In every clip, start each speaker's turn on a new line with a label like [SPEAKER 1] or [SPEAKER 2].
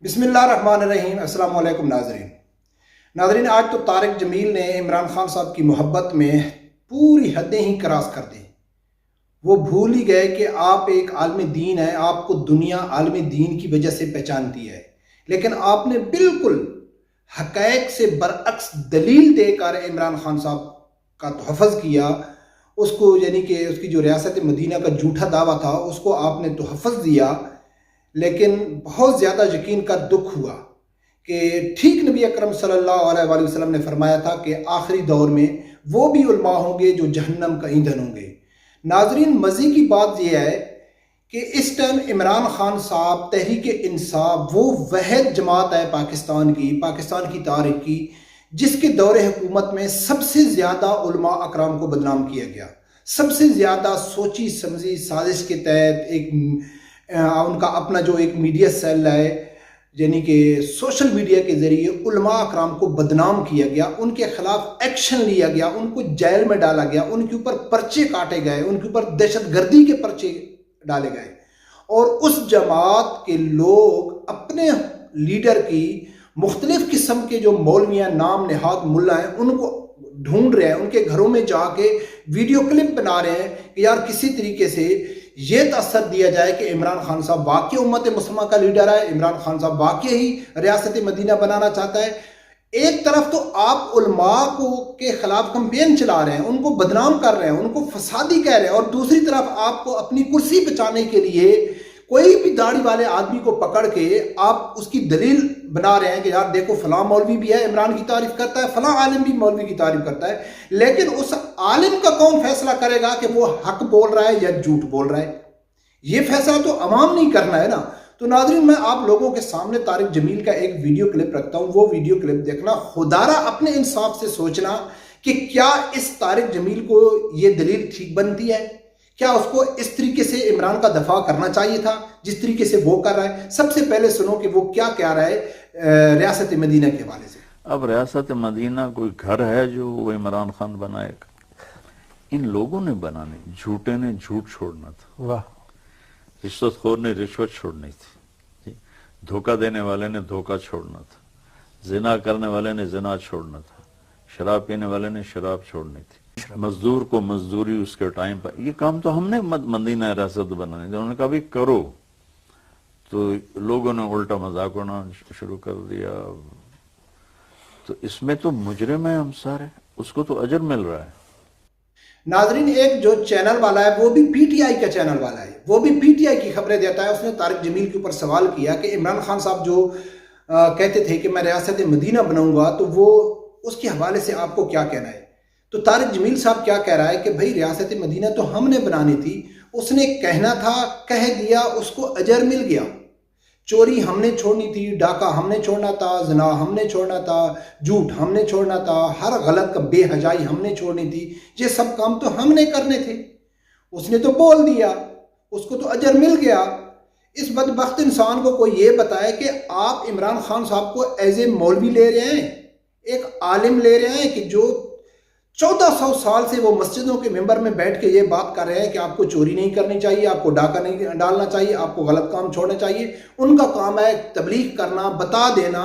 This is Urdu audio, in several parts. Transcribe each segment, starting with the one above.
[SPEAKER 1] بسم اللہ الرحمن الرحیم۔ السلام علیکم ناظرین، آج تو طارق جمیل نے عمران خان صاحب کی محبت میں پوری حدیں ہی کراس کر دیں۔ وہ بھول ہی گئے کہ آپ ایک عالم دین ہیں، آپ کو دنیا عالم دین کی وجہ سے پہچانتی ہے، لیکن آپ نے بالکل حقائق سے برعکس دلیل دے کر عمران خان صاحب کا تحفظ کیا۔ اس کو یعنی کہ اس کی جو ریاست مدینہ کا جھوٹا دعویٰ تھا اس کو آپ نے تحفظ دیا، لیکن بہت زیادہ یقین کا دکھ ہوا کہ ٹھیک نبی اکرم صلی اللہ علیہ وآلہ وسلم نے فرمایا تھا کہ آخری دور میں وہ بھی علماء ہوں گے جو جہنم کا ایندھن ہوں گے۔ ناظرین، مزے کی بات یہ ہے کہ اس ٹائم عمران خان صاحب تحریک انصاف وہ واحد جماعت ہے پاکستان کی تاریخ کی جس کے دور حکومت میں سب سے زیادہ علماء اکرام کو بدنام کیا گیا، سب سے زیادہ سوچی سمجھی سازش کے تحت ان کا اپنا جو ایک میڈیا سیل ہے، یعنی کہ سوشل میڈیا کے ذریعے علماء اکرام کو بدنام کیا گیا، ان کے خلاف ایکشن لیا گیا، ان کو جیل میں ڈالا گیا، ان کے اوپر پرچے کاٹے گئے، ان کے اوپر دہشت گردی کے پرچے ڈالے گئے، اور اس جماعت کے لوگ اپنے لیڈر کی مختلف قسم کے جو مولویاں نام نہاد ملا ہیں ان کو ڈھونڈ رہے ہیں، ان کے گھروں میں جا کے ویڈیو کلپ بنا رہے ہیں کہ یار کسی طریقے سے یہ تاثر دیا جائے کہ عمران خان صاحب واقعی امت مسلمہ کا لیڈر ہے، عمران خان صاحب واقعی ہی ریاست مدینہ بنانا چاہتا ہے۔ ایک طرف تو آپ علماء کے خلاف کمپین چلا رہے ہیں، ان کو بدنام کر رہے ہیں، ان کو فسادی کہہ رہے ہیں، اور دوسری طرف آپ کو اپنی کرسی بچانے کے لیے کوئی بھی داڑھی والے آدمی کو پکڑ کے آپ اس کی دلیل بنا رہے ہیں کہ یار دیکھو فلاں مولوی بھی ہے عمران کی تعریف کرتا ہے، فلاں عالم بھی مولوی کی تعریف کرتا ہے، لیکن اس عالم کا کون فیصلہ کرے گا کہ وہ حق بول رہا ہے یا جھوٹ بول رہا ہے؟ یہ فیصلہ تو عوام نہیں کرنا ہے نا۔ تو ناظرین، میں آپ لوگوں کے سامنے طارق جمیل کا ایک ویڈیو کلپ رکھتا ہوں، وہ ویڈیو کلپ دیکھنا، خدارہ اپنے انصاف سے سوچنا کہ کیا اس طارق جمیل کو یہ دلیل ٹھیک بنتی ہے؟ کیا اس کو اس طریقے سے عمران کا دفاع کرنا چاہیے تھا جس طریقے سے وہ کر رہا ہے؟ سب سے پہلے سنو کہ وہ کیا کہہ رہا ہے ریاست مدینہ کے حوالے سے۔
[SPEAKER 2] اب ریاست مدینہ کوئی گھر ہے جو وہ عمران خان بنائے گا؟ ان لوگوں نے بنانے، جھوٹے نے جھوٹ چھوڑنا تھا،
[SPEAKER 3] واہ،
[SPEAKER 2] رشوت خور نے رشوت چھوڑنی تھی، دھوکہ دینے والے نے دھوکہ چھوڑنا تھا، زنا کرنے والے نے زنا چھوڑنا تھا، شراب پینے والے نے شراب چھوڑنی تھی، مزدور کو مزدوری اس کے ٹائم پر۔ یہ کام تو ہم نے مدینہ ریاست بنانے دیا، انہوں نے کہا بھی کرو، تو لوگوں نے الٹا مذاق اڑانا شروع کر دیا۔ تو اس میں تو مجرم ہے ہم سارے، اس کو تو اجر مل رہا ہے۔
[SPEAKER 1] ناظرین، ایک جو چینل والا ہے وہ بھی پی ٹی آئی کا چینل والا ہے، وہ بھی پی ٹی آئی کی خبریں دیتا ہے۔ اس نے طارق جمیل کے اوپر سوال کیا کہ عمران خان صاحب جو کہتے تھے کہ میں ریاست مدینہ بناؤں گا، تو وہ اس کے حوالے سے آپ کو کیا کہنا ہے؟ تو طارق جمیل صاحب کیا کہہ رہا ہے کہ بھائی ریاست مدینہ تو ہم نے بنانی تھی، اس نے کہنا تھا کہہ دیا، اس کو اجر مل گیا۔ چوری ہم نے چھوڑنی تھی، ڈاکہ ہم نے چھوڑنا تھا، زنا ہم نے چھوڑنا تھا، جھوٹ ہم نے چھوڑنا تھا، ہر غلط کا بے حجائی ہم نے چھوڑنی تھی، یہ سب کام تو ہم نے کرنے تھے۔ اس نے تو بول دیا، اس کو تو اجر مل گیا۔ اس بدبخت انسان کو کوئی یہ بتائے کہ آپ عمران خان صاحب کو ایز اے مولوی لے رہے ہیں، ایک عالم لے رہے ہیں کہ جو 1400 سال سے وہ مسجدوں کے ممبر میں بیٹھ کے یہ بات کر رہے ہیں کہ آپ کو چوری نہیں کرنی چاہیے، آپ کو ڈاکہ نہیں ڈالنا چاہیے، آپ کو غلط کام چھوڑنا چاہیے۔ ان کا کام ہے تبلیغ کرنا، بتا دینا،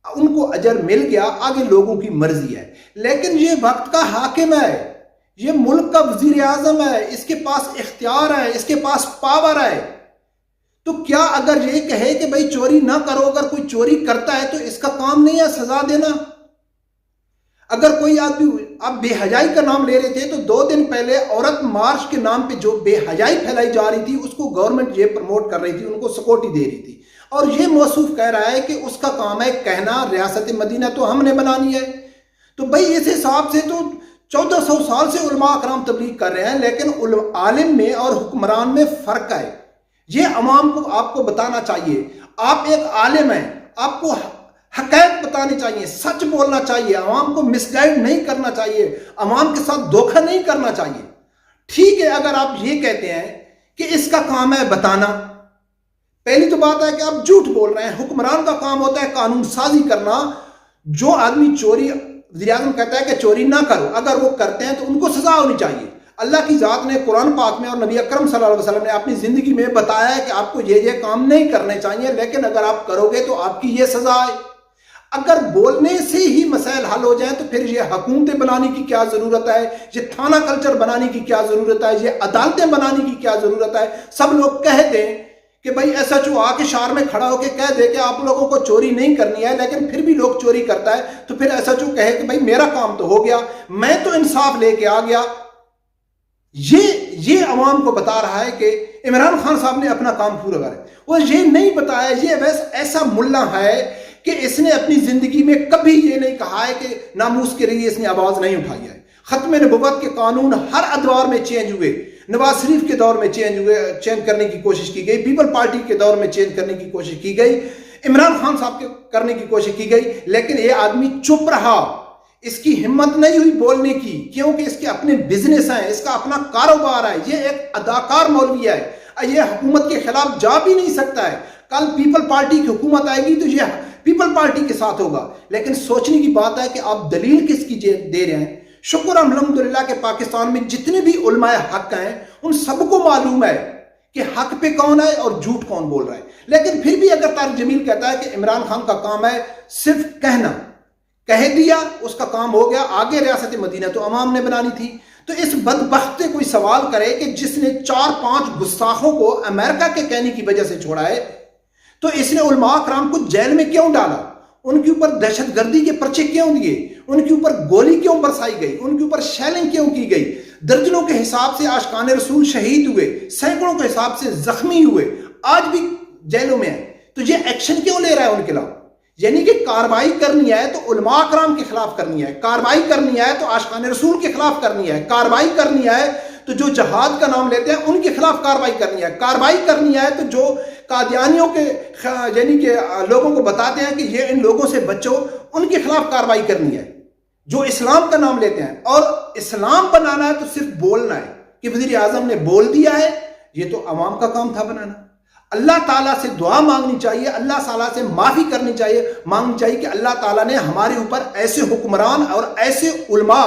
[SPEAKER 1] ان کو اجر مل گیا، آگے لوگوں کی مرضی ہے۔ لیکن یہ وقت کا حاکم ہے، یہ ملک کا وزیر اعظم ہے، اس کے پاس اختیار ہے، اس کے پاس پاور ہے۔ تو کیا اگر یہ کہے کہ بھائی چوری نہ کرو، اگر کوئی چوری کرتا ہے تو اس کا کام نہیں ہے سزا دینا؟ اگر کوئی آدمی، آپ بے حیائی کا نام لے رہے تھے، تو 2 دن پہلے عورت مارچ کے نام پہ جو بے حیائی پھیلائی جا رہی تھی اس کو گورنمنٹ یہ پروموٹ کر رہی تھی، ان کو سکیورٹی دے رہی تھی، اور یہ موصوف کہہ رہا ہے کہ اس کا کام ہے کہنا ریاست مدینہ تو ہم نے بنانی ہے۔ تو بھائی اس حساب سے تو 1400 سال سے علماء اکرام تبلیغ کر رہے ہیں، لیکن عالم میں اور حکمران میں فرق ہے۔ یہ عوام کو آپ کو بتانا چاہیے۔ آپ ایک عالم ہیں، آپ کو حقائق بتانی چاہیے، سچ بولنا چاہیے، عوام کو مس گائیڈ نہیں کرنا چاہیے، عوام کے ساتھ دھوکہ نہیں کرنا چاہیے۔ ٹھیک ہے، اگر آپ یہ کہتے ہیں کہ اس کا کام ہے بتانا، پہلی تو بات ہے کہ آپ جھوٹ بول رہے ہیں۔ حکمران کا کام ہوتا ہے قانون سازی کرنا۔ جو آدمی چوری، وزیر اعظم کہتا ہے کہ چوری نہ کرو، اگر وہ کرتے ہیں تو ان کو سزا ہونی چاہیے۔ اللہ کی ذات نے قرآن پاک میں اور نبی اکرم صلی اللہ علیہ وسلم نے اپنی زندگی میں بتایا ہے کہ آپ کو یہ کام نہیں کرنے چاہیے، لیکن اگر آپ کرو گے تو آپ کی یہ سزا ہے۔ اگر بولنے سے ہی مسائل حل ہو جائیں تو پھر یہ حکومتیں بنانے کی کیا ضرورت ہے، یہ تھانہ کلچر بنانے کی کیا ضرورت ہے، یہ عدالتیں بنانے کی کیا ضرورت ہے۔ سب لوگ کہہ دیں کہ بھائی ایس ایچ او آ کے شہر میں کھڑا ہو کے کہہ دے کہ آپ لوگوں کو چوری نہیں کرنی ہے، لیکن پھر بھی لوگ چوری کرتا ہے، تو پھر ایس ایچ او کہے کہ بھائی میرا کام تو ہو گیا، میں تو انصاف لے کے آ گیا۔ یہ عوام کو بتا رہا ہے کہ عمران خان صاحب نے اپنا کام پورا کرا۔ وہ یہ نہیں بتایا، یہ ایسا ملا ہے کہ اس نے اپنی زندگی میں کبھی یہ نہیں کہا ہے کہ ناموس کے لیے اس نے آواز نہیں اٹھائی ہے۔ ختم نبوت کے قانون ہر ادوار میں چینج ہوئے، نواز شریف کے دور میں چینج کرنے کی کوشش کی گئی، پیپل پارٹی کے دور میں چینج کرنے کی کوشش کی گئی، عمران خان صاحب کے کرنے کی کوشش کی گئی، لیکن یہ آدمی چپ رہا۔ اس کی ہمت نہیں ہوئی بولنے کی، کیونکہ اس کے اپنے بزنس ہیں، اس کا اپنا کاروبار ہے، یہ ایک اداکار مولوی ہے، یہ حکومت کے خلاف جا بھی نہیں سکتا ہے۔ کل پیپل پارٹی کی حکومت آئے گی تو یہ پیپل پارٹی کے ساتھ ہوگا، لیکن سوچنے کی بات ہے کہ آپ دلیل کس کی دے رہے ہیں۔ شکر الحمدللہ کہ پاکستان میں جتنے بھی علماء حق ہیں ان سب کو معلوم ہے کہ حق پہ کون ہے اور جھوٹ کون بول رہا ہے، لیکن پھر بھی اگر طارق جمیل کہتا ہے کہ عمران خان کا کام ہے صرف کہنا، کہہ دیا اس کا کام ہو گیا، آگے ریاست مدینہ تو عوام نے بنانی تھی، تو اس بدبخت سے کوئی سوال کرے کہ جس نے 4-5 گستاخوں کو امریکہ کے کہنے کی وجہ سے چھوڑا ہے، تو اس نے علماء کرام کو جیل میں کیوں ڈالا، ان کے اوپر دہشت گردی کے پرچے کیوں دیے، ان کے اوپر گولی کیوں برسائی گئی، ان کے اوپر شیلنگ کیوں کی گئی، درجنوں کے حساب سے عاشقان رسول شہید ہوئے، سینکڑوں کے حساب سے زخمی ہوئے، آج بھی جیلوں میں ہیں، تو یہ ایکشن کیوں لے رہا ہے ان کے خلاف؟ یعنی کہ کارروائی کرنی ہے تو علماء کرام کے خلاف کرنی ہے، کارروائی کرنی ہے تو عاشقان رسول کے خلاف کرنی ہے، کارروائی کرنی ہے تو جو جہاد کا نام لیتے ہیں ان کے خلاف کارروائی کرنی ہے، کارروائی کرنی ہے تو جو قادیانیوں کے یعنی کہ لوگوں کو بتاتے ہیں کہ یہ ان لوگوں سے بچو، ان کے خلاف کارروائی کرنی ہے، جو اسلام کا نام لیتے ہیں۔ اور اسلام بنانا ہے تو صرف بولنا ہے کہ وزیر اعظم نے بول دیا ہے، یہ تو عوام کا کام تھا بنانا۔ اللہ تعالیٰ سے دعا مانگنی چاہیے، اللہ تعالیٰ سے معافی مانگنی چاہیے کہ اللہ تعالیٰ نے ہمارے اوپر ایسے حکمران اور ایسے علماء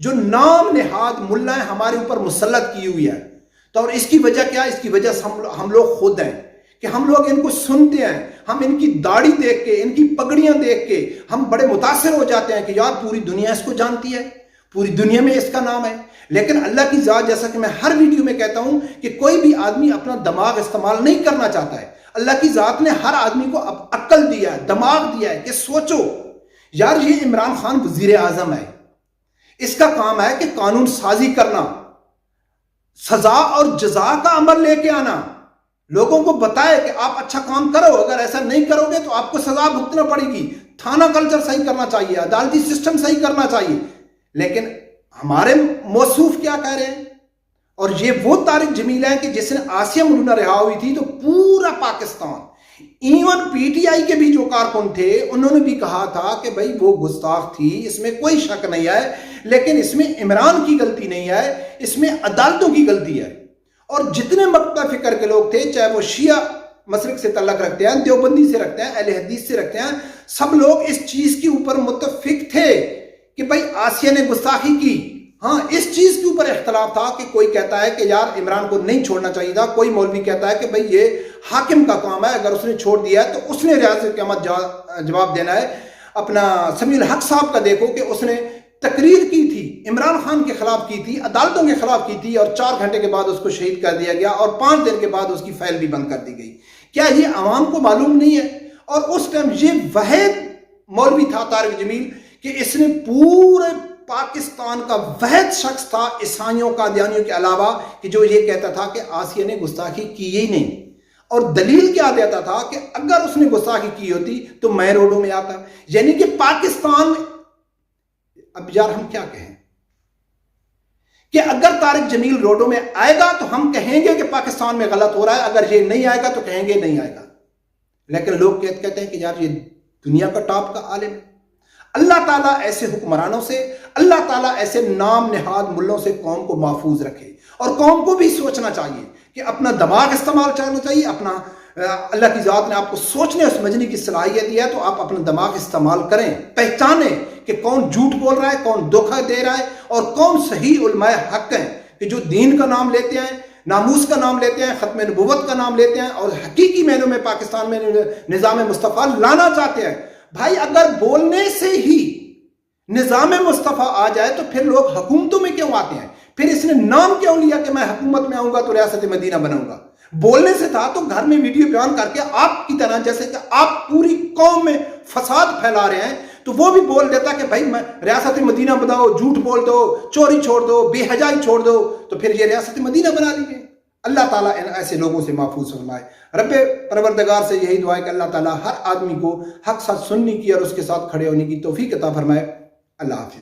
[SPEAKER 1] جو نام نہاد ملا ہیں ہمارے اوپر مسلط کی ہوئی ہے۔ تو اور اس کی وجہ کیا ہے؟ اس کی وجہ ہم لوگ خود ہیں کہ ہم لوگ ان کو سنتے ہیں، ہم ان کی داڑھی دیکھ کے، ان کی پگڑیاں دیکھ کے ہم بڑے متاثر ہو جاتے ہیں کہ یار پوری دنیا اس کو جانتی ہے، پوری دنیا میں اس کا نام ہے۔ لیکن اللہ کی ذات، جیسا کہ میں ہر ویڈیو میں کہتا ہوں کہ کوئی بھی آدمی اپنا دماغ استعمال نہیں کرنا چاہتا ہے۔ اللہ کی ذات نے ہر آدمی کو عقل دیا ہے، دماغ دیا ہے کہ سوچو یار یہ عمران خان وزیر اعظم ہے، اس کا کام ہے کہ قانون سازی کرنا، سزا اور جزا کا عمل لے کے آنا، لوگوں کو بتائے کہ آپ اچھا کام کرو، اگر ایسا نہیں کرو گے تو آپ کو سزا بھگتنا پڑے گی، تھانہ کلچر صحیح کرنا چاہیے، عدالتی سسٹم صحیح کرنا چاہیے۔ لیکن ہمارے موصوف کیا کہہ رہے ہیں؟ اور یہ وہ طارق جمیل ہے کہ جس نے آسیہ ملونہ رہا ہوئی تھی تو پورا Pakistan, even P T I کے بھی جو کارکن تھے انہوں نے بھی کہا تھا کہ بھائی وہ گستاخ تھی، اس میں کوئی شک نہیں ہے، لیکن اس میں عمران کی غلطی نہیں ہے، اس میں عدالتوں کی غلطی ہے۔ اور جتنے مکتب فکر کے لوگ تھے، چاہے وہ شیعہ مسلک سے تعلق رکھتے ہیں، دیوبندی سے رکھتے ہیں، اہل حدیث سے رکھتے ہیں، سب لوگ اس چیز کے اوپر متفق تھے کہ بھائی آسیہ نے گستاخی کی۔ ہاں، اس چیز کے اوپر اختلاف تھا کہ کوئی کہتا ہے کہ یار عمران کو نہیں چھوڑنا چاہیے تھا، کوئی مولوی کہتا ہے کہ بھئی یہ حاکم کا کام ہے، اگر اس نے چھوڑ دیا ہے تو اس نے ریاست قیامت جواب دینا ہے۔ اپنا سمیع الحق صاحب کا دیکھو کہ اس نے تقریر کی تھی، عمران خان کے خلاف کی تھی، عدالتوں کے خلاف کی تھی، اور 4 گھنٹے کے بعد اس کو شہید کر دیا گیا، اور 5 دن کے بعد اس کی فائل بھی بند کر دی گئی۔ کیا یہ عوام کو معلوم نہیں ہے؟ اور اس ٹائم یہ واحد مولوی تھا طارق جمیل کہ اس نے پورے پاکستان کا واحد شخص تھا عیسائیوں قادیانیوں کے علاوہ کہ جو یہ کہتا تھا کہ آسیہ نے گستاخی کی ہی نہیں، اور دلیل کیا دیتا تھا کہ اگر اس نے گستاخی کی ہوتی تو میں روڈوں میں آتا۔ یعنی کہ پاکستان، اب یار ہم کیا کہیں کہ اگر طارق جمیل روڈوں میں آئے گا تو ہم کہیں گے کہ پاکستان میں غلط ہو رہا ہے، اگر یہ نہیں آئے گا تو کہیں گے نہیں آئے گا۔ لیکن لوگ کہتے ہیں کہ یار یہ دنیا کا ٹاپ کا عالم ہے۔ اللہ تعالیٰ ایسے حکمرانوں سے، اللہ تعالیٰ ایسے نام نہاد ملوں سے قوم کو محفوظ رکھے، اور قوم کو بھی سوچنا چاہیے کہ اپنا دماغ استعمال کرنا چاہیے، اپنا اللہ کی ذات نے آپ کو سوچنے اور سمجھنے کی صلاحیت دی ہے تو آپ اپنا دماغ استعمال کریں، پہچانیں کہ کون جھوٹ بول رہا ہے، کون دھوکہ دے رہا ہے، اور کون صحیح علماء حق ہیں کہ جو دین کا نام لیتے ہیں، ناموس کا نام لیتے ہیں، ختم نبوت کا نام لیتے ہیں اور حقیقی معنوں میں پاکستان میں نظام مصطفیٰ لانا چاہتے ہیں. بھائی اگر بولنے سے ہی نظام مصطفیٰ آ جائے تو پھر لوگ حکومتوں میں کیوں آتے ہیں؟ پھر اس نے نام کیوں لیا کہ میں حکومت میں آؤں گا تو ریاست مدینہ بناؤں گا؟ بولنے سے تھا تو گھر میں ویڈیو بیان کر کے آپ کی طرح، جیسے کہ آپ پوری قوم میں فساد پھیلا رہے ہیں، تو وہ بھی بول دیتا کہ بھائی میں ریاست مدینہ بناؤ، جھوٹ بول دو، چوری چھوڑ دو، بے حجائی چھوڑ دو، تو پھر یہ ریاست مدینہ بنا لیجیے. اللہ تعالیٰ ان ایسے لوگوں سے محفوظ فرمائے. رب پروردگار سے یہی دعا ہے کہ اللہ تعالیٰ ہر آدمی کو حق ساتھ سننے کی اور اس کے ساتھ کھڑے ہونے کی توفیق عطا فرمائے. اللہ حافظ.